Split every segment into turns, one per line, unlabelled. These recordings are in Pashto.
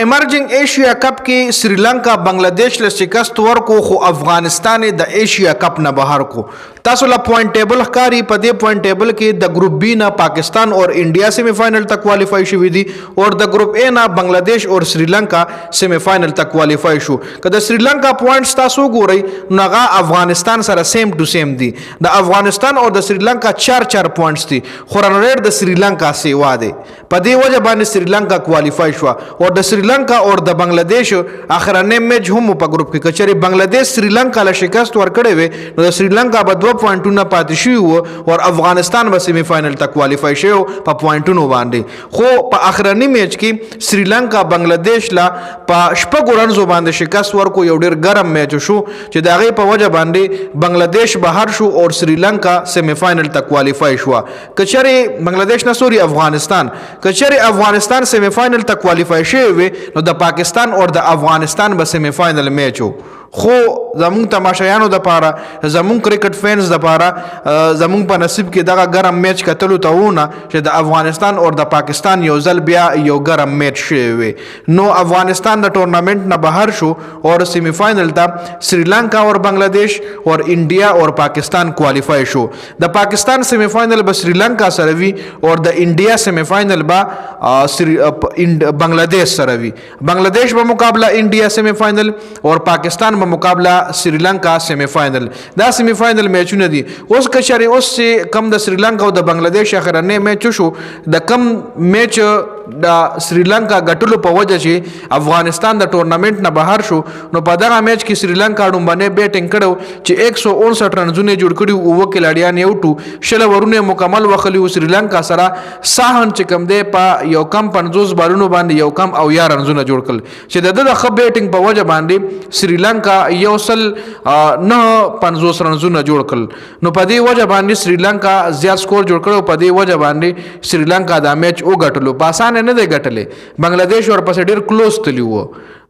ایمرجنگ ایشیا کپ کې سریلانکا بنگلاديش له شکست ورکو خو افغانستان د ایشیا کپ نه بهر کو. تاسو لا پوینټ ټیبل ښکاری په دې پوینټ ټیبل کې د ګروپ بی نه پاکستان اور انډیا سیمی فائنل تک کوالیفای شوی دي اور د ګروپ اے نه بنگلاديش اور سریلانکا سیمی فائنل تک کوالیفای شو. که د سریلانکا پوینټس تاسو ګورئ نو هغه افغانستان سره سیم ټو سیم دي. د افغانستان او د سریلانکا 4 پوینټس دي خو رن ریټ د سریلانکا سیوا دی. په دې وجه باندې سریلانکا کوالیفای شو او د سریلانکا اور د بنگلاديش اخرنه میچ هم په ګروپ کې کچري بنگلاديش سریلانکا له شکست ورکړي وي نو د سریلانکا به 2 پوینټونه پاتې شوي وو او افغانستان به سیمی فائنل ته کوالیفای شو په پوینټونو باندې. خو په اخرنی میچ کې سریلانکا بنگلاديش لا په شپږ رنزو باندې شکست ورکو. یو ډیر ګرم میچ شو چې د هغې په وجه باندې بنگلاديش بهر شو او سریلانکا سیمی فائنل ته کوالیفای شو. کچري بنگلاديش نه سوري افغانستان کچري افغانستان سیمی فائنل ته کوالیفای شوی نو د پاکستان اور د افغانستان به سیمی فائنل میچ وو. خو زمونږ تماشایانو د پاره زمونږ کرکټ فینز د پاره زمونږ په نصیب کې دغه ګرم میچ کتلو ته ونه چې د افغانستان اور د پاکستان یو ځل بیا یو ګرم میچ شوی وي. نو افغانستان د ټورنامنټ نه بهر شو اور سیمی فائنل ته سریلانکا اور بنگلاديش اور انډیا اور پاکستان کوالیفای شو. د پاکستان سیمی فائنل به سریلانکا سره وي اور د انډیا سیمی فائنل به بنگلاديش سره وي. بنگلاديش به مقابله انډیا سیمی فائنل اور پاکستان مقابله سریلانکا سیمی فائنل. دا سیمی فائنل میچونه دي. اوس کچري اوس کم د سریلانکا او د بنگلاديش اخرنه میچ شو د کم میچ د سریلانکا غټلو په وجه چې افغانستان د ټورنامنټ نه بهر شو نو په دغه میچ کې سریلانکا ډومبنه بیټینګ کړو چې 159 رنزونه جوړ کړي او وکیلاړیان یو ټو شل ورونه مکمل وخلی سریلانکا سره ساهن چې کم دی په یو کم 50 بالونو باندې یو کم او یا رنزونه جوړ کړل چې د خب بیټینګ په وجه باندې سریلانکا یو سل 950 رنزونه جوړ کړل. نو په دې وجه باندې سریلانکا زیات سکور جوړ کړو. په دې وجه باندې سریلانکا دا میچ وګټلو. په اسانه نه دی ګټلې. بنگلاديش ورپسې ډیر کلوز تلی وو.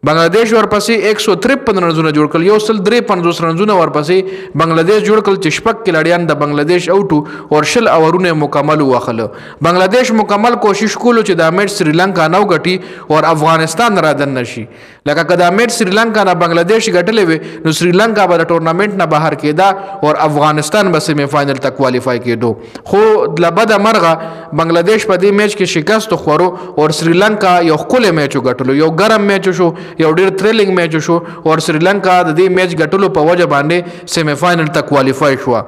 بنگلاديش ورپسې 153 رنزونه جوړ کړل. یو سل 53 رنزونه ورپسې بنگلاديش جوړ کړل چې شپږ کلاړیان د بنگلاديش اوټو او شل اورونه مکمل واخله. بنگلاديش مکمل کوشش کولو چې دا میچ سریلانکا نو غټي او افغانستان را دن نشي. لکه کدا میچ سریلانکا نه بنگلاديش غټلې وي نو سریلانکا به د ټورنامنټ نه بهر کېدا او افغانستان به سیمی فائنل ته کوالیفای کېدو. خو لبد مرغه بنگلاديش په دې میچ کې شکست خورو او سریلانکا یو خپل میچ غټلو. یو ګرم میچ شو یو ډیر تھرلینګ میچ شو او سریلانکا د دې میچ غټلو په وجه باندې سیمی فائنل ته کوالیفای شو.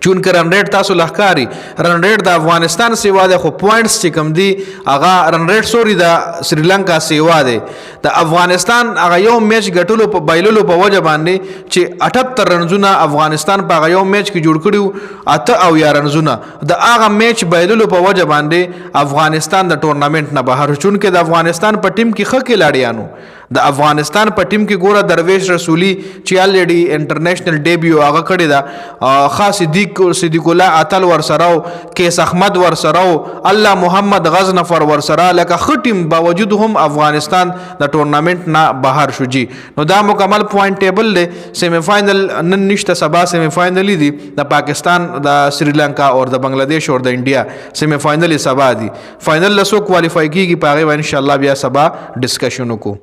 چون که رن ریټ تاسو لخکاری رن ریټ د افغانستان سیوا ده خو پوینټس چې کم دي هغه رن ریټ سوري د سریلانکا سیوا ده. د افغانستان هغه یو میچ غټلو په بایللو په وجه باندې چې 78 رنزونه افغانستان په هغه یو میچ کې جوړ کړیو 8 او یا رنزونه د هغه میچ بایللو په وجه باندې افغانستان د ټورنامنټ نه بهر. چون کې د افغانستان په ټیم کې خکې لاړیانو د افغانستان په ټیم کې ګوره درویش رسولی چې الریډي انټرنیشنل ډیبیو هغه کړی دا. خاص صدیق الله اتل ورسراو کیس احمد ورسراو الله محمد غزنفر ورسرا لکه خټیم باوجود هم افغانستان د ټورنامنټ نه بهر شو. جی نو دا مکمل پوینټ ټیبل دی. سیمی فائنل نن نشته سبا سیمی فائنل دي د پاکستان د سریلانکا او د بنگلاديش او د انډیا سیمی فائنل سبا دي. فائنل لسو کوالیفای کیږي پاره ان شاء الله بیا سبا ډسکشن وکړو.